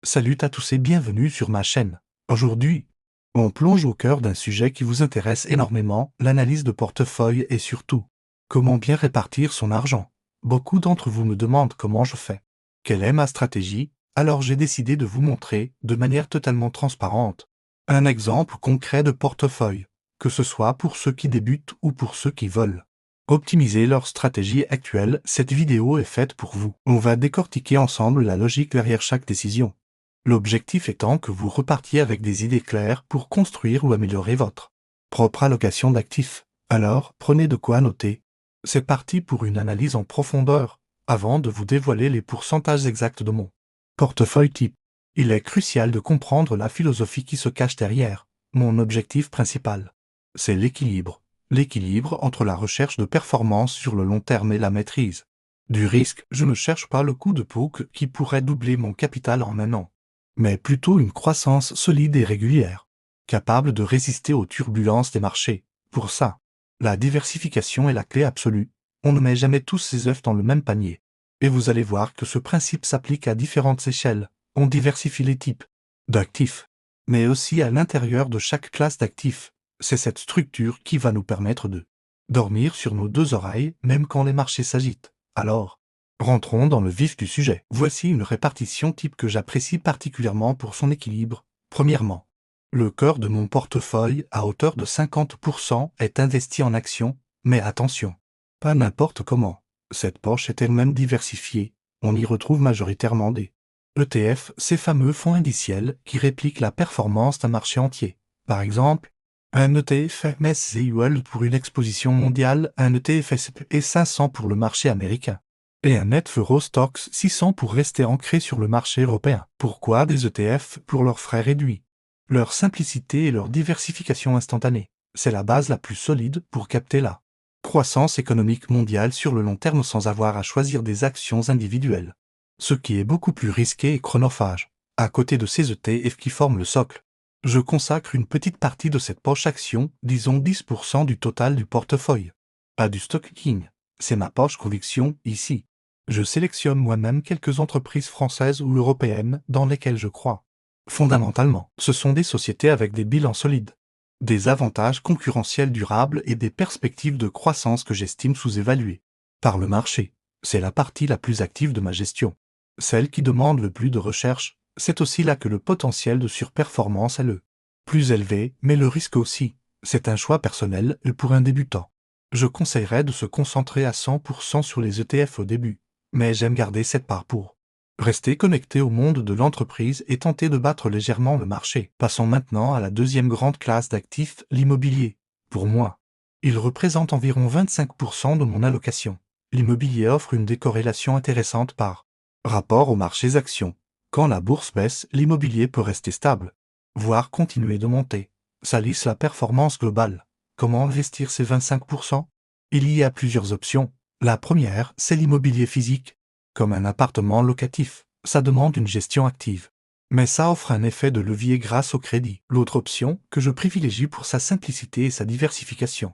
Salut à tous et bienvenue sur ma chaîne. Aujourd'hui, on plonge au cœur d'un sujet qui vous intéresse énormément, l'analyse de portefeuille et surtout, comment bien répartir son argent. Beaucoup d'entre vous me demandent comment je fais. Quelle est ma stratégie? Alors j'ai décidé de vous montrer, de manière totalement transparente, un exemple concret de portefeuille, que ce soit pour ceux qui débutent ou pour ceux qui veulent optimiser leur stratégie actuelle. Cette vidéo est faite pour vous. On va décortiquer ensemble la logique derrière chaque décision. L'objectif étant que vous repartiez avec des idées claires pour construire ou améliorer votre propre allocation d'actifs. Alors, prenez de quoi noter. C'est parti pour une analyse en profondeur, avant de vous dévoiler les pourcentages exacts de mon portefeuille type. Il est crucial de comprendre la philosophie qui se cache derrière. Mon objectif principal, c'est l'équilibre. L'équilibre entre la recherche de performance sur le long terme et la maîtrise du risque. Je ne cherche pas le coup de poke qui pourrait doubler mon capital en un an, mais plutôt une croissance solide et régulière, capable de résister aux turbulences des marchés. Pour ça, la diversification est la clé absolue. On ne met jamais tous ses œufs dans le même panier. Et vous allez voir que ce principe s'applique à différentes échelles. On diversifie les types d'actifs, mais aussi à l'intérieur de chaque classe d'actifs. C'est cette structure qui va nous permettre de dormir sur nos deux oreilles, même quand les marchés s'agitent. Alors, rentrons dans le vif du sujet. Voici une répartition type que j'apprécie particulièrement pour son équilibre. Premièrement, le cœur de mon portefeuille, à hauteur de 50%, est investi en actions, mais attention, pas n'importe comment. Cette poche est elle-même diversifiée. On y retrouve majoritairement des ETF, ces fameux fonds indiciels qui répliquent la performance d'un marché entier. Par exemple, un ETF MSCI World pour une exposition mondiale, un ETF S&P 500 pour le marché américain, et un Net Eurostoxx 600 pour rester ancré sur le marché européen. Pourquoi des ETF? Pour leurs frais réduits, leur simplicité et leur diversification instantanée. C'est la base la plus solide pour capter la croissance économique mondiale sur le long terme sans avoir à choisir des actions individuelles, ce qui est beaucoup plus risqué et chronophage. À côté de ces ETF qui forment le socle, je consacre une petite partie de cette poche action, disons 10% du total du portefeuille, à du stock picking. C'est ma poche conviction ici. Je sélectionne moi-même quelques entreprises françaises ou européennes dans lesquelles je crois. Fondamentalement, ce sont des sociétés avec des bilans solides, des avantages concurrentiels durables et des perspectives de croissance que j'estime sous-évaluées par le marché. C'est la partie la plus active de ma gestion, celle qui demande le plus de recherche. C'est aussi là que le potentiel de surperformance est le plus élevé, mais le risque aussi. C'est un choix personnel et pour un débutant, je conseillerais de se concentrer à 100% sur les ETF au début, mais j'aime garder cette part pour rester connecté au monde de l'entreprise et tenter de battre légèrement le marché. Passons maintenant à la deuxième grande classe d'actifs, l'immobilier. Pour moi, il représente environ 25% de mon allocation. L'immobilier offre une décorrélation intéressante par rapport aux marchés actions. Quand la bourse baisse, l'immobilier peut rester stable, voire continuer de monter. Ça lisse la performance globale. Comment investir ces 25%? Il y a plusieurs options. La première, c'est l'immobilier physique, comme un appartement locatif. Ça demande une gestion active, mais ça offre un effet de levier grâce au crédit. L'autre option, que je privilégie pour sa simplicité et sa diversification,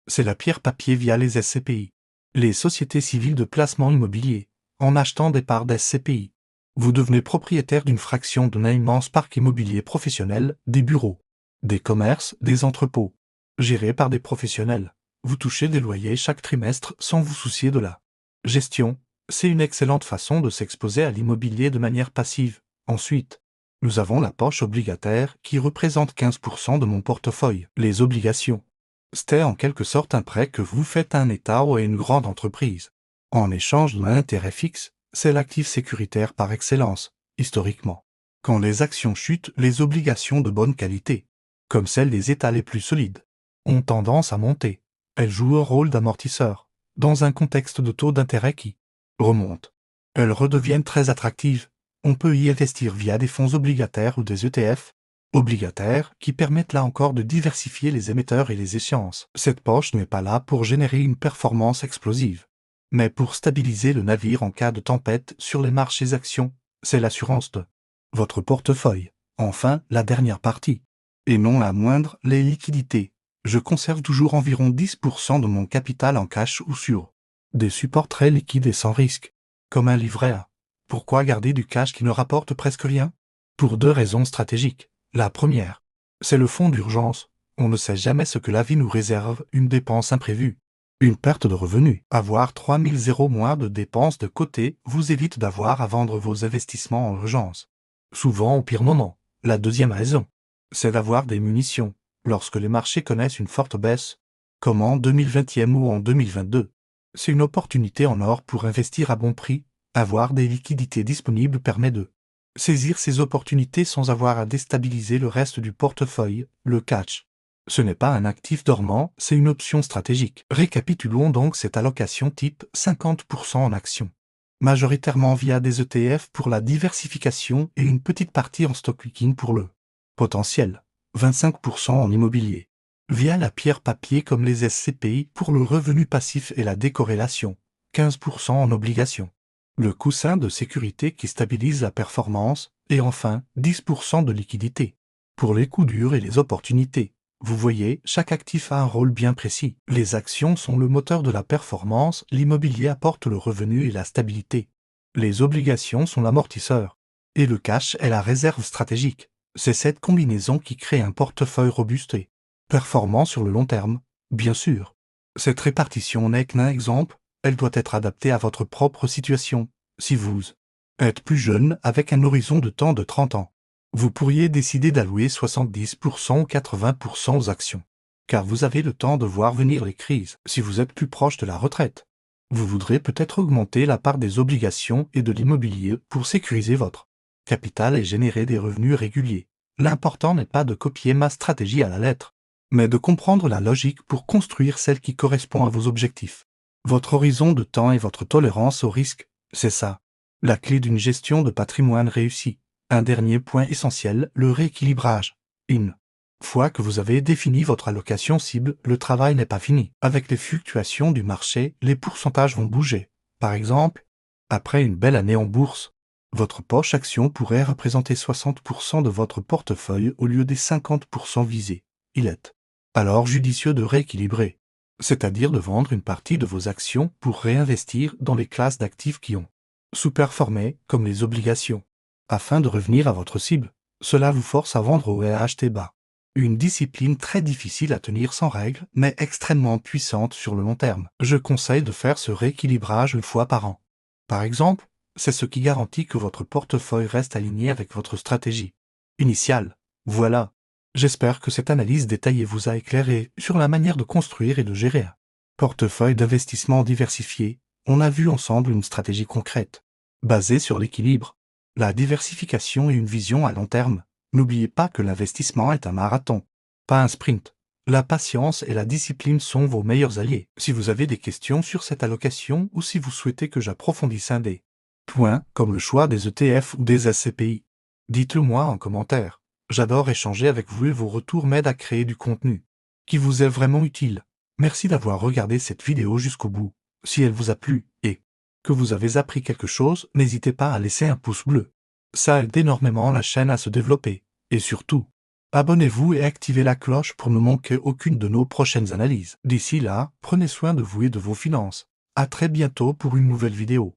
c'est la pierre papier via les SCPI, les sociétés civiles de placement immobilier. En achetant des parts d'SCPI, vous devenez propriétaire d'une fraction d'un immense parc immobilier professionnel, des bureaux, des commerces, des entrepôts, gérés par des professionnels. Vous touchez des loyers chaque trimestre sans vous soucier de la gestion. C'est une excellente façon de s'exposer à l'immobilier de manière passive. Ensuite, nous avons la poche obligataire qui représente 15% de mon portefeuille. Les obligations, c'est en quelque sorte un prêt que vous faites à un État ou à une grande entreprise. En échange d'un intérêt fixe, c'est l'actif sécuritaire par excellence, historiquement. Quand les actions chutent, les obligations de bonne qualité, comme celles des États les plus solides, ont tendance à monter. Elles jouent un rôle d'amortisseur, dans un contexte de taux d'intérêt qui remonte. Elles redeviennent très attractives. On peut y investir via des fonds obligataires ou des ETF obligataires qui permettent là encore de diversifier les émetteurs et les échéances. Cette poche n'est pas là pour générer une performance explosive, mais pour stabiliser le navire en cas de tempête sur les marchés actions. C'est l'assurance de votre portefeuille. Enfin, la dernière partie, et non la moindre, les liquidités. Je conserve toujours environ 10% de mon capital en cash ou sur des supports très liquides et sans risque, comme un livret A. Pourquoi garder du cash qui ne rapporte presque rien? Pour deux raisons stratégiques. La première, c'est le fonds d'urgence. On ne sait jamais ce que la vie nous réserve, une dépense imprévue. Une perte de revenus. Avoir 3000 moins de dépenses de côté vous évite d'avoir à vendre vos investissements en urgence. Souvent au pire moment. La deuxième raison, c'est d'avoir des munitions. Lorsque les marchés connaissent une forte baisse, comme en 2020 ou en 2022, c'est une opportunité en or pour investir à bon prix. Avoir des liquidités disponibles permet de saisir ces opportunités sans avoir à déstabiliser le reste du portefeuille, le catch. Ce n'est pas un actif dormant, c'est une option stratégique. Récapitulons donc cette allocation type 50% en actions. Majoritairement via des ETF pour la diversification et une petite partie en stock picking pour le potentiel. 25% en immobilier. Via la pierre papier comme les SCPI pour le revenu passif et la décorrélation. 15% en obligations. Le coussin de sécurité qui stabilise la performance, et enfin 10% de liquidité. Pour les coups durs et les opportunités. Vous voyez, chaque actif a un rôle bien précis. Les actions sont le moteur de la performance, l'immobilier apporte le revenu et la stabilité. Les obligations sont l'amortisseur. Et le cash est la réserve stratégique. C'est cette combinaison qui crée un portefeuille robuste et performant sur le long terme, bien sûr. Cette répartition n'est qu'un exemple. Elle doit être adaptée à votre propre situation. Si vous êtes plus jeune avec un horizon de temps de 30 ans, vous pourriez décider d'allouer 70% ou 80% aux actions. Car vous avez le temps de voir venir les crises. Si vous êtes plus proche de la retraite, vous voudrez peut-être augmenter la part des obligations et de l'immobilier pour sécuriser votre capital et générer des revenus réguliers. L'important n'est pas de copier ma stratégie à la lettre, mais de comprendre la logique pour construire celle qui correspond à vos objectifs. Votre horizon de temps et votre tolérance au risque, c'est ça. La clé d'une gestion de patrimoine réussie. Un dernier point essentiel, le rééquilibrage. Une fois que vous avez défini votre allocation cible, le travail n'est pas fini. Avec les fluctuations du marché, les pourcentages vont bouger. Par exemple, après une belle année en bourse, votre poche action pourrait représenter 60% de votre portefeuille au lieu des 50% visés. Il est alors judicieux de rééquilibrer, c'est-à-dire de vendre une partie de vos actions pour réinvestir dans les classes d'actifs qui ont sous-performé, comme les obligations. Afin de revenir à votre cible, cela vous force à vendre haut et à acheter bas. Une discipline très difficile à tenir sans règles, mais extrêmement puissante sur le long terme. Je conseille de faire ce rééquilibrage une fois par an. Par exemple, c'est ce qui garantit que votre portefeuille reste aligné avec votre stratégie initiale. Voilà. J'espère que cette analyse détaillée vous a éclairé sur la manière de construire et de gérer un portefeuille d'investissement diversifié. On a vu ensemble une stratégie concrète, basée sur l'équilibre, la diversification et une vision à long terme. N'oubliez pas que l'investissement est un marathon, pas un sprint. La patience et la discipline sont vos meilleurs alliés. Si vous avez des questions sur cette allocation ou si vous souhaitez que j'approfondisse un des points, comme le choix des ETF ou des SCPI, dites-le moi en commentaire. J'adore échanger avec vous et vos retours m'aident à créer du contenu qui vous est vraiment utile. Merci d'avoir regardé cette vidéo jusqu'au bout. Si elle vous a plu et que vous avez appris quelque chose, n'hésitez pas à laisser un pouce bleu. Ça aide énormément la chaîne à se développer. Et surtout, abonnez-vous et activez la cloche pour ne manquer aucune de nos prochaines analyses. D'ici là, prenez soin de vous et de vos finances. À très bientôt pour une nouvelle vidéo.